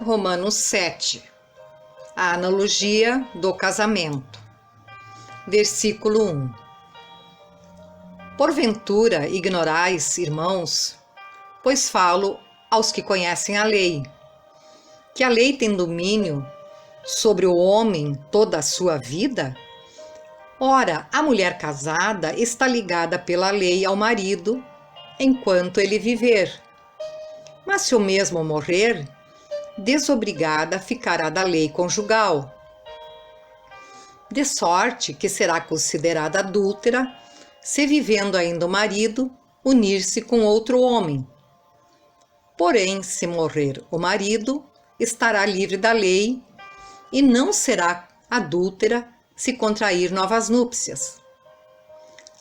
Romanos 7, a analogia do casamento. Versículo 1. Porventura ignorais, irmãos, pois falo aos que conhecem a lei, que a lei tem domínio sobre o homem toda a sua vida? Ora, a mulher casada está ligada pela lei ao marido enquanto ele viver. Mas se o mesmo morrer, desobrigada ficará da lei conjugal, de sorte que será considerada adúltera se, vivendo ainda o marido, unir-se com outro homem. Porém, se morrer o marido, estará livre da lei e não será adúltera se contrair novas núpcias.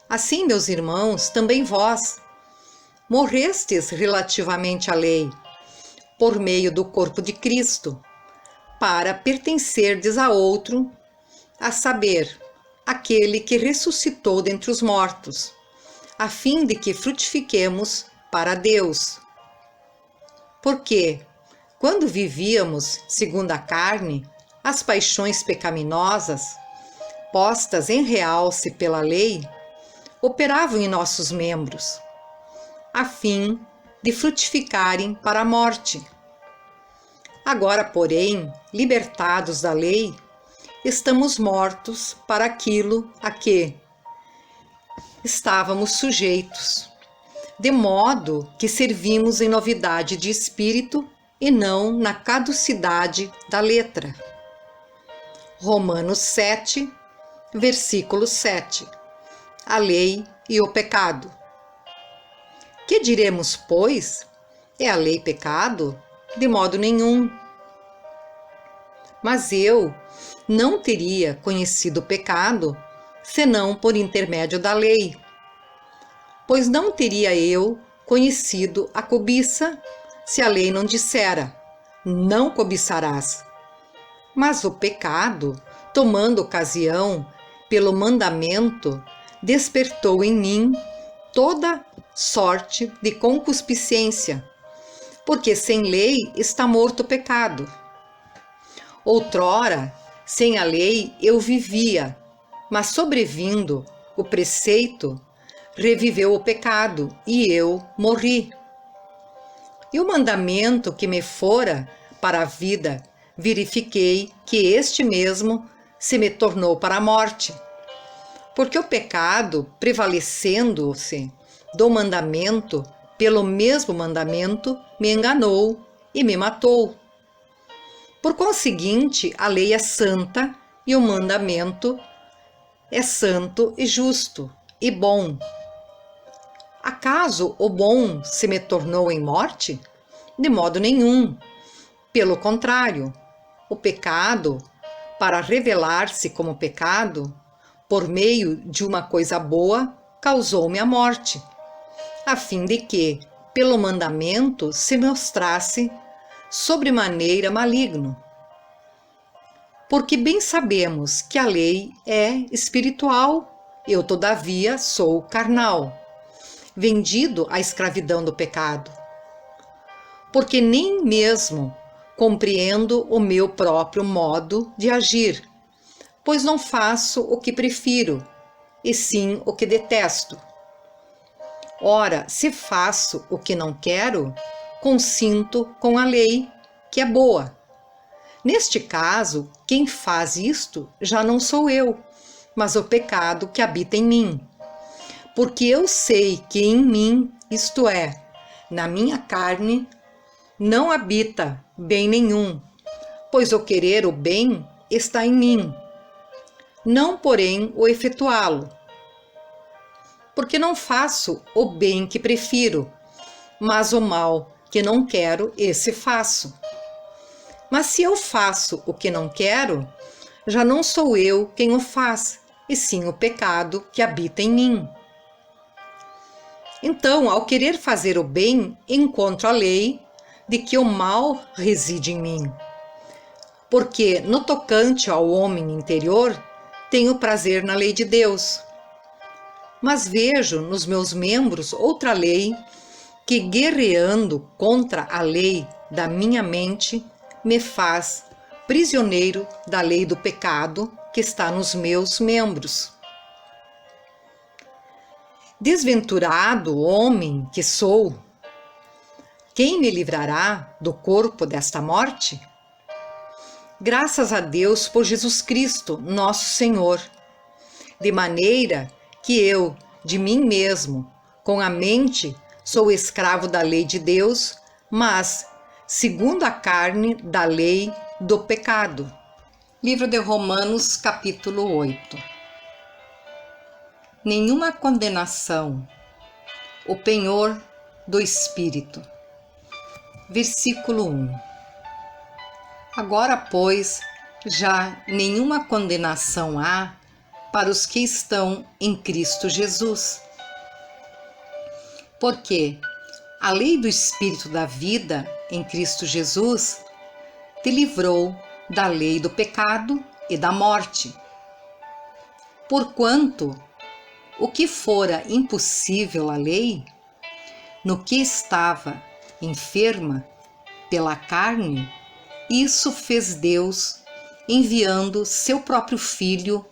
Assim, meus irmãos, também vós morrestes relativamente à lei, por meio do corpo de Cristo, para pertencerdes a outro, a saber, aquele que ressuscitou dentre os mortos, a fim de que frutifiquemos para Deus. Porque, quando vivíamos segundo a carne, as paixões pecaminosas, postas em realce pela lei, operavam em nossos membros, a fim de frutificarem para a morte. Agora, porém, libertados da lei, estamos mortos para aquilo a que estávamos sujeitos, de modo que servimos em novidade de espírito e não na caducidade da letra. Romanos 7, versículo 7. A lei e o pecado. Que diremos, pois? É a lei pecado? De modo nenhum. Mas eu não teria conhecido o pecado, senão por intermédio da lei. Pois não teria eu conhecido a cobiça, se a lei não dissera, não cobiçarás. Mas o pecado, tomando ocasião pelo mandamento, despertou em mim toda sorte de concupiscência, porque sem lei está morto o pecado. Outrora, sem a lei eu vivia, mas sobrevindo o preceito, reviveu o pecado e eu morri. E o mandamento que me fora para a vida, verifiquei que este mesmo se me tornou para a morte. Porque o pecado, prevalecendo-se do mandamento, pelo mesmo mandamento, me enganou e me matou. Por conseguinte, a lei é santa e o mandamento é santo e justo e bom. Acaso o bom se me tornou em morte? De modo nenhum. Pelo contrário, o pecado, para revelar-se como pecado, por meio de uma coisa boa, causou-me a morte, a fim de que, pelo mandamento, se mostrasse sobremaneira maligno. Porque bem sabemos que a lei é espiritual, eu todavia sou carnal, vendido à escravidão do pecado. Porque nem mesmo compreendo o meu próprio modo de agir, pois não faço o que prefiro, e sim o que detesto. Ora, se faço o que não quero, consinto com a lei, que é boa. Neste caso, quem faz isto já não sou eu, mas o pecado que habita em mim. Porque eu sei que em mim, isto é, na minha carne, não habita bem nenhum, pois o querer o bem está em mim, não porém o efetuá-lo. Porque não faço o bem que prefiro, mas o mal que não quero, esse faço. Mas se eu faço o que não quero, já não sou eu quem o faz, e sim o pecado que habita em mim. Então, ao querer fazer o bem, encontro a lei de que o mal reside em mim. Porque, no tocante ao homem interior, tenho prazer na lei de Deus. Mas vejo nos meus membros outra lei que, guerreando contra a lei da minha mente, me faz prisioneiro da lei do pecado que está nos meus membros. Desventurado homem que sou, quem me livrará do corpo desta morte? Graças a Deus por Jesus Cristo, nosso Senhor, de maneira que eu, de mim mesmo, com a mente, sou escravo da lei de Deus, mas, segundo a carne, da lei do pecado. Livro de Romanos, capítulo 8. Nenhuma condenação, o penhor do Espírito. Versículo 1. Agora, pois, já nenhuma condenação há para os que estão em Cristo Jesus. Porque a lei do Espírito da vida em Cristo Jesus te livrou da lei do pecado e da morte. Porquanto o que fora impossível à lei, no que estava enferma pela carne, isso fez Deus, enviando seu próprio Filho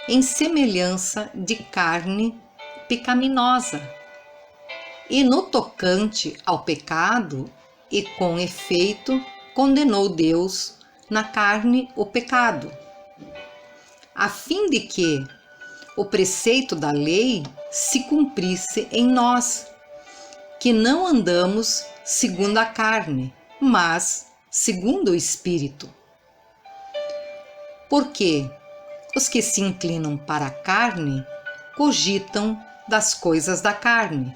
em semelhança de carne pecaminosa. E no tocante ao pecado, e com efeito, condenou Deus na carne o pecado, a fim de que o preceito da lei se cumprisse em nós, que não andamos segundo a carne, mas segundo o Espírito. Porque os que se inclinam para a carne cogitam das coisas da carne,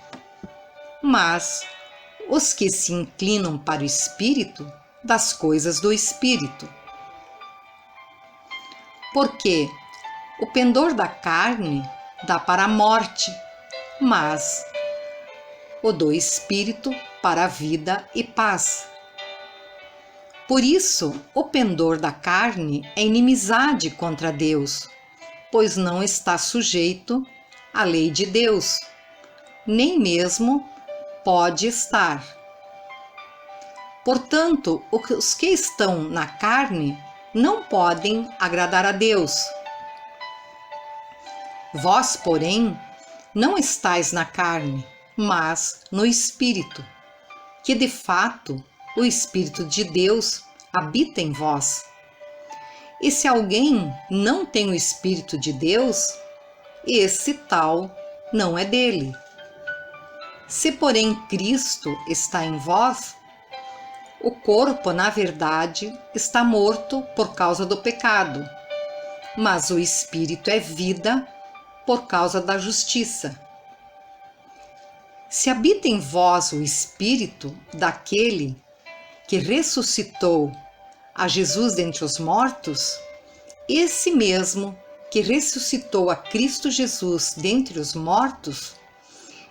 mas os que se inclinam para o Espírito, das coisas do Espírito. Porque o pendor da carne dá para a morte, mas o do Espírito para a vida e paz. Por isso, o pendor da carne é inimizade contra Deus, pois não está sujeito à lei de Deus, nem mesmo pode estar. Portanto, os que estão na carne não podem agradar a Deus. Vós, porém, não estáis na carne, mas no Espírito, que de fato o Espírito de Deus habita em vós. E se alguém não tem o Espírito de Deus, esse tal não é dele. Se, porém, Cristo está em vós, o corpo, na verdade, está morto por causa do pecado, mas o Espírito é vida por causa da justiça. Se habita em vós o Espírito daquele que ressuscitou a Jesus dentre os mortos, esse mesmo que ressuscitou a Cristo Jesus dentre os mortos,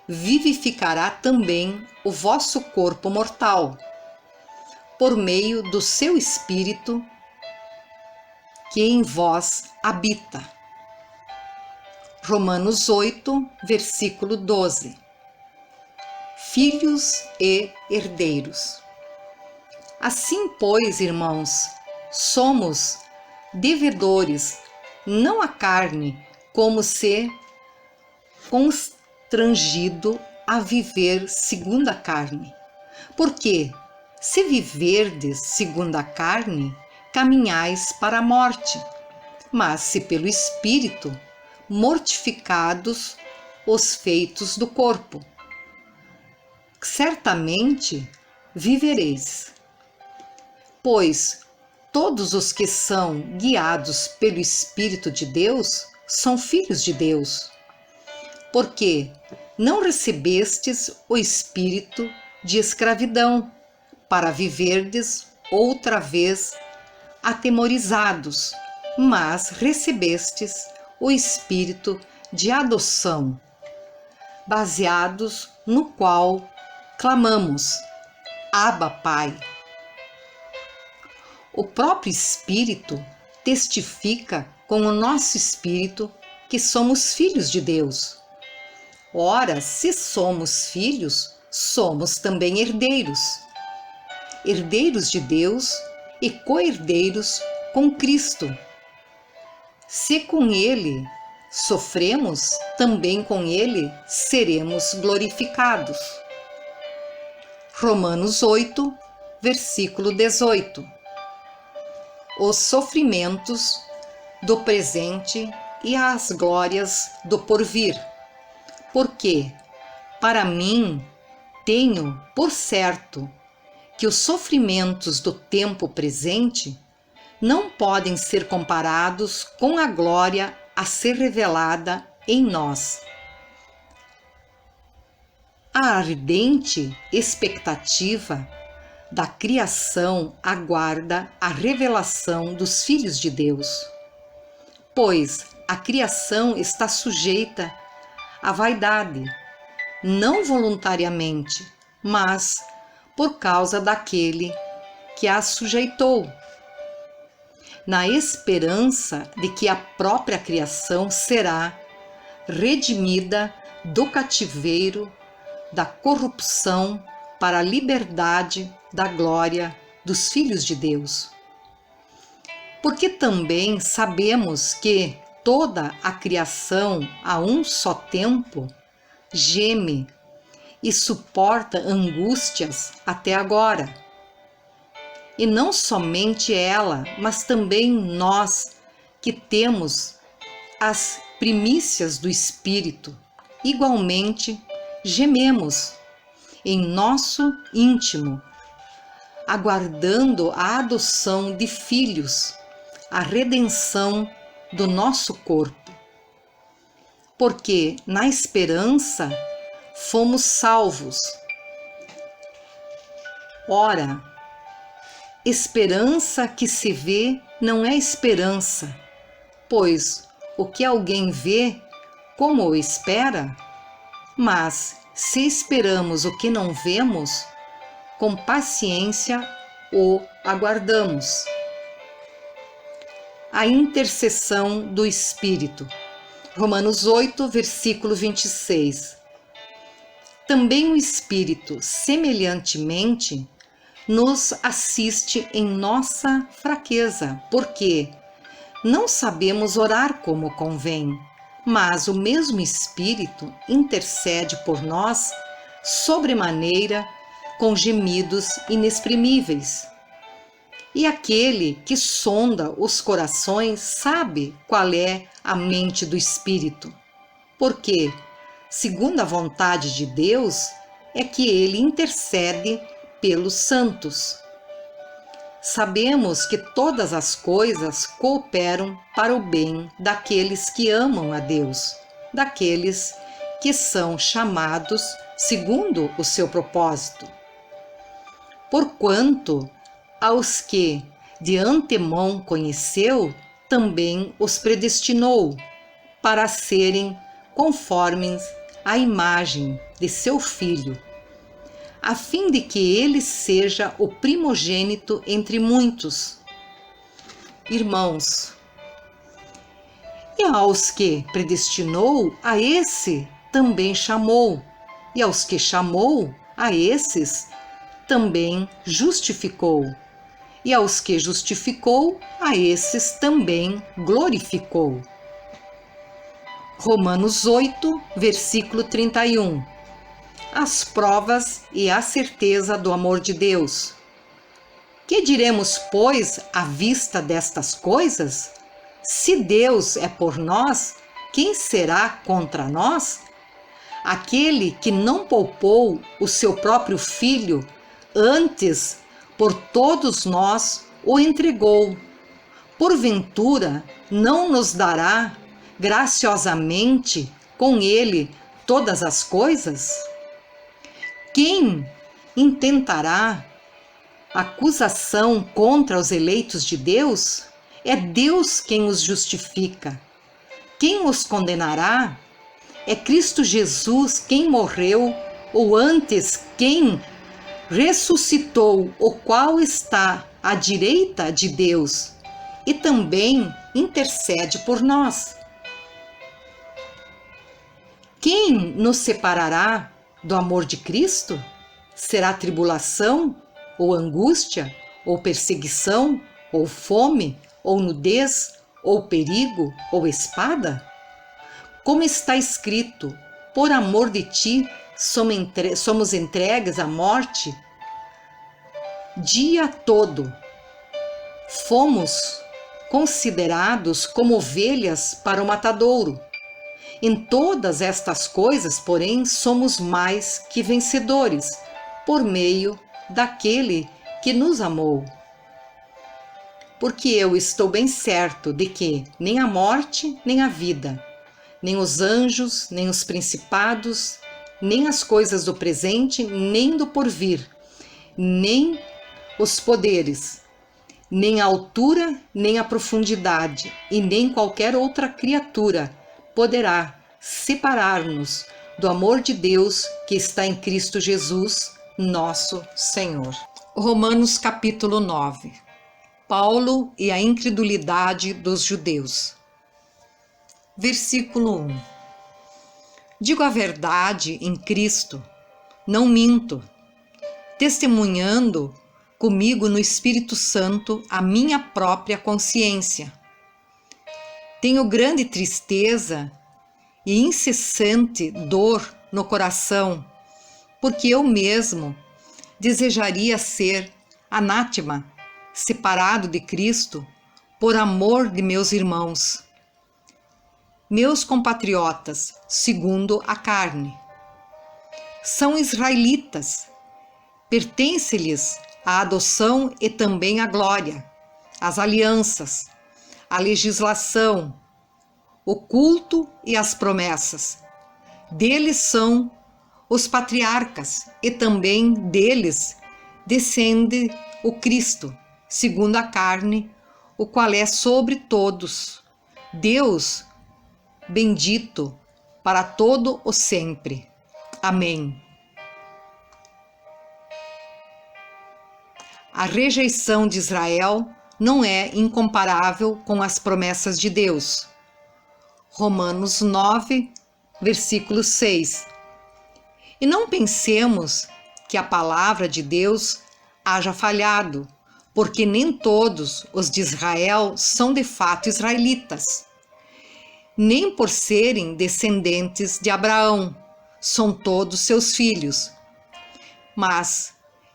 vivificará também o vosso corpo mortal, por meio do seu Espírito que em vós habita. Romanos 8, versículo 12. Filhos e herdeiros. Assim, pois, irmãos, somos devedores, não à carne, como se constrangido a viver segundo a carne. Porque, se viverdes segundo a carne, caminhais para a morte. Mas se pelo Espírito, mortificados os feitos do corpo, certamente vivereis. Pois todos os que são guiados pelo Espírito de Deus são filhos de Deus. Porque não recebestes o espírito de escravidão, para viverdes outra vez atemorizados, mas recebestes o espírito de adoção, baseados no qual clamamos: Abba, Pai. O próprio Espírito testifica com o nosso espírito que somos filhos de Deus. Ora, se somos filhos, somos também herdeiros. Herdeiros de Deus e co-herdeiros com Cristo. Se com Ele sofremos, também com Ele seremos glorificados. Romanos 8, versículo 18. Os sofrimentos do presente e as glórias do porvir. Porque, para mim, tenho por certo que os sofrimentos do tempo presente não podem ser comparados com a glória a ser revelada em nós. A ardente expectativa da criação aguarda a revelação dos filhos de Deus, pois a criação está sujeita à vaidade, não voluntariamente, mas por causa daquele que a sujeitou, na esperança de que a própria criação será redimida do cativeiro da corrupção para a liberdade da glória dos filhos de Deus. Porque também sabemos que toda a criação a um só tempo geme e suporta angústias até agora. E não somente ela, mas também nós que temos as primícias do Espírito, igualmente gememos em nosso íntimo, aguardando a adoção de filhos, a redenção do nosso corpo. Porque na esperança fomos salvos. Ora, esperança que se vê não é esperança, pois o que alguém vê, como o espera? Mas se esperamos o que não vemos, com paciência o aguardamos. A intercessão do Espírito. Romanos 8, versículo 26. Também o Espírito, semelhantemente, nos assiste em nossa fraqueza, porque não sabemos orar como convém, mas o mesmo Espírito intercede por nós sobremaneira com gemidos inexprimíveis. E aquele que sonda os corações sabe qual é a mente do Espírito, porque, segundo a vontade de Deus, é que ele intercede pelos santos. Sabemos que todas as coisas cooperam para o bem daqueles que amam a Deus, daqueles que são chamados segundo o seu propósito. Porquanto aos que de antemão conheceu, também os predestinou para serem conformes à imagem de seu Filho, a fim de que ele seja o primogênito entre muitos irmãos. E aos que predestinou, a esse também chamou, e aos que chamou, a esses também justificou, e aos que justificou, a esses também glorificou. Romanos 8, versículo 31. As provas e a certeza do amor de Deus. Que diremos, pois, à vista destas coisas? Se Deus é por nós, quem será contra nós? Aquele que não poupou o seu próprio Filho, antes por todos nós o entregou, porventura não nos dará graciosamente com ele todas as coisas? Quem intentará acusação contra os eleitos de Deus? É Deus quem os justifica. Quem os condenará? É Cristo Jesus quem morreu, ou antes quem ressuscitou, o qual está à direita de Deus e também intercede por nós. Quem nos separará do amor de Cristo? Será tribulação, ou angústia, ou perseguição, ou fome, ou nudez, ou perigo, ou espada? Como está escrito, por amor de ti somos entregues à morte dia todo. Fomos considerados como ovelhas para o matadouro. Em todas estas coisas, porém, somos mais que vencedores, por meio daquele que nos amou. Porque eu estou bem certo de que nem a morte, nem a vida, nem os anjos, nem os principados, nem as coisas do presente, nem do porvir, nem os poderes, nem a altura, nem a profundidade, e nem qualquer outra criatura poderá separar-nos do amor de Deus que está em Cristo Jesus, nosso Senhor. Romanos capítulo 9. Paulo e a incredulidade dos judeus. Versículo 1. Digo a verdade em Cristo, não minto, testemunhando comigo no Espírito Santo a minha própria consciência. Tenho grande tristeza e incessante dor no coração, porque eu mesmo desejaria ser anátema, separado de Cristo, por amor de meus irmãos, meus compatriotas, segundo a carne. São israelitas, pertence-lhes a adoção e também a glória, as alianças, a legislação, o culto e as promessas. Deles são os patriarcas e também deles descende o Cristo, segundo a carne, o qual é sobre todos, Deus bendito para todo o sempre. Amém. A rejeição de Israel não é incomparável com as promessas de Deus. Romanos 9, versículo 6. E não pensemos que a palavra de Deus haja falhado, porque nem todos os de Israel são de fato israelitas, nem por serem descendentes de Abraão, são todos seus filhos. Mas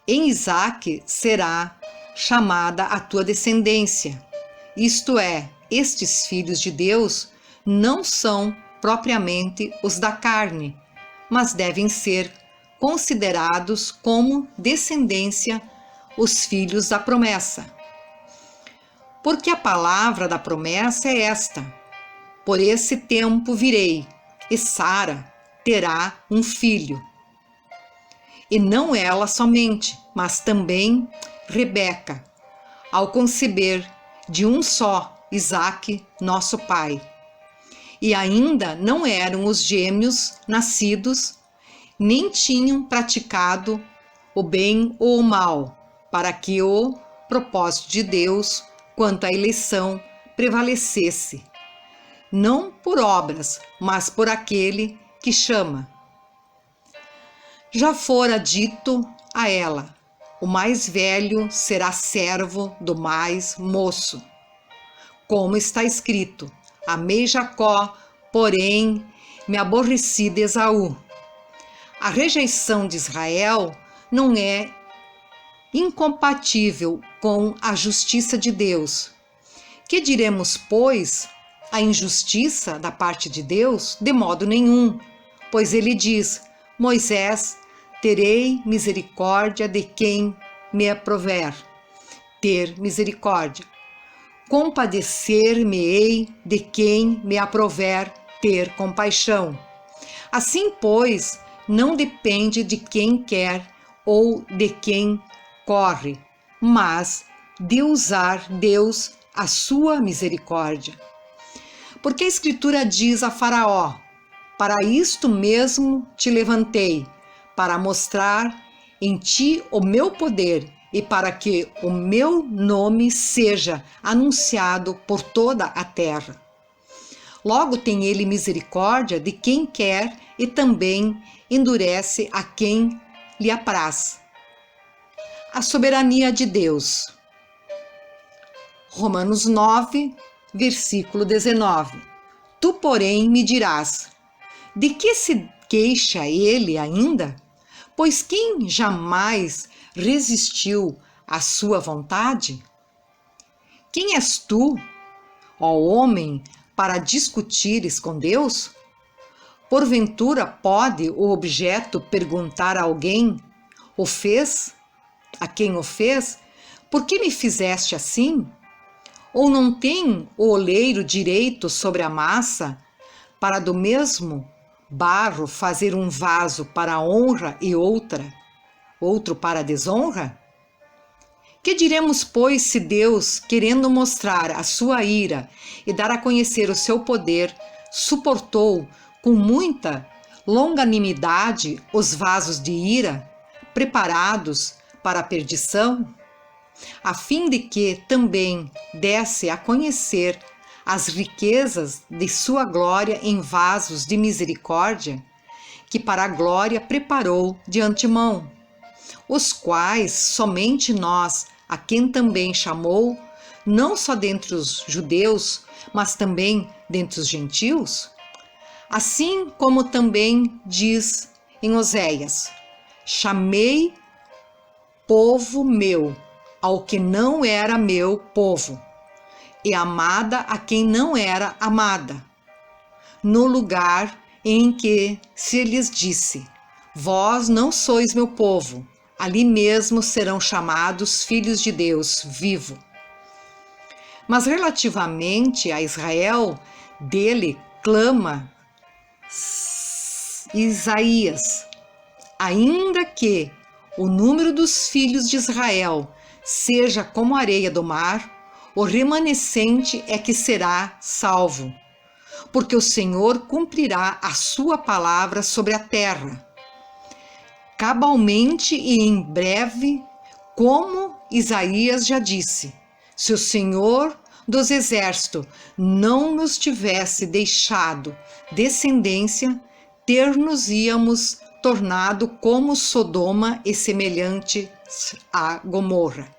em Isaque será chamada a tua descendência. Isto é, estes filhos de Deus não são propriamente os da carne, mas devem ser considerados como descendência os filhos da promessa. Porque a palavra da promessa é esta: por esse tempo virei, e Sara terá um filho. E não ela somente, mas também Rebeca, ao conceber de um só Isaque, nosso pai. E ainda não eram os gêmeos nascidos, nem tinham praticado o bem ou o mal, para que o propósito de Deus quanto à eleição prevalecesse, não por obras, mas por aquele que chama. Já fora dito a ela: o mais velho será servo do mais moço. Como está escrito: amei Jacó, porém me aborreci de Esaú. A rejeição de Israel não é incompatível com a justiça de Deus. Que diremos, pois, a injustiça da parte de Deus? De modo nenhum, pois ele diz: Moisés, terei misericórdia de quem me aprover. Ter misericórdia. Compadecer-me-ei de quem me aprover ter compaixão. Assim, pois, não depende de quem quer ou de quem corre, mas de usar Deus a sua misericórdia. Porque a Escritura diz a Faraó: para isto mesmo te levantei, para mostrar em ti o meu poder e para que o meu nome seja anunciado por toda a terra. Logo tem ele misericórdia de quem quer e também endurece a quem lhe apraz. A soberania de Deus. Romanos 9, versículo 19. Tu, porém, me dirás: de que se queixa ele ainda? Pois quem jamais resistiu à sua vontade? Quem és tu, ó homem, para discutires com Deus? Porventura pode o objeto perguntar a alguém, o fez? A quem o fez? Por que me fizeste assim? Ou não tem o oleiro direito sobre a massa, para do mesmo barro fazer um vaso para a honra e outro para a desonra? Que diremos, pois, se Deus, querendo mostrar a sua ira e dar a conhecer o seu poder, suportou com muita longanimidade os vasos de ira, preparados para a perdição, a fim de que também desse a conhecer as riquezas de sua glória em vasos de misericórdia, que para a glória preparou de antemão, os quais somente nós, a quem também chamou, não só dentre os judeus, mas também dentre os gentios? Assim como também diz em Oséias: chamei povo meu ao que não era meu povo, e amada a quem não era amada, no lugar em que se lhes disse: vós não sois meu povo, ali mesmo serão chamados filhos de Deus vivo. Mas relativamente a Israel, dele clama Isaías: ainda que o número dos filhos de Israel seja como a areia do mar, o remanescente é que será salvo, porque o Senhor cumprirá a sua palavra sobre a terra, cabalmente e em breve, como Isaías já disse: se o Senhor dos exércitos não nos tivesse deixado descendência, ter-nos-íamos tornado como Sodoma e semelhante a Gomorra.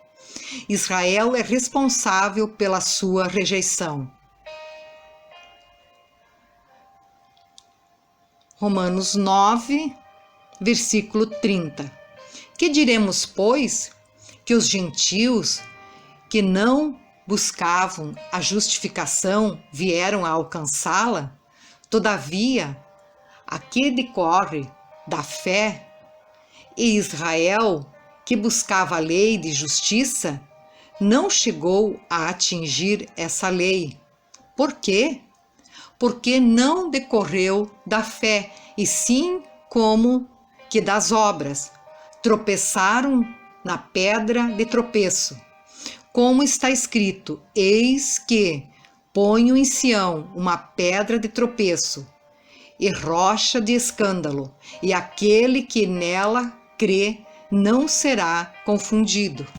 Israel é responsável pela sua rejeição. Romanos 9, versículo 30. Que diremos, pois, que os gentios que não buscavam a justificação vieram a alcançá-la? Todavia, a que decorre da fé, e Israel, que buscava a lei de justiça, não chegou a atingir essa lei. Por quê? Porque não decorreu da fé, e sim como que das obras. Tropeçaram na pedra de tropeço. Como está escrito: eis que ponho em Sião uma pedra de tropeço e rocha de escândalo, e aquele que nela crê não será confundido.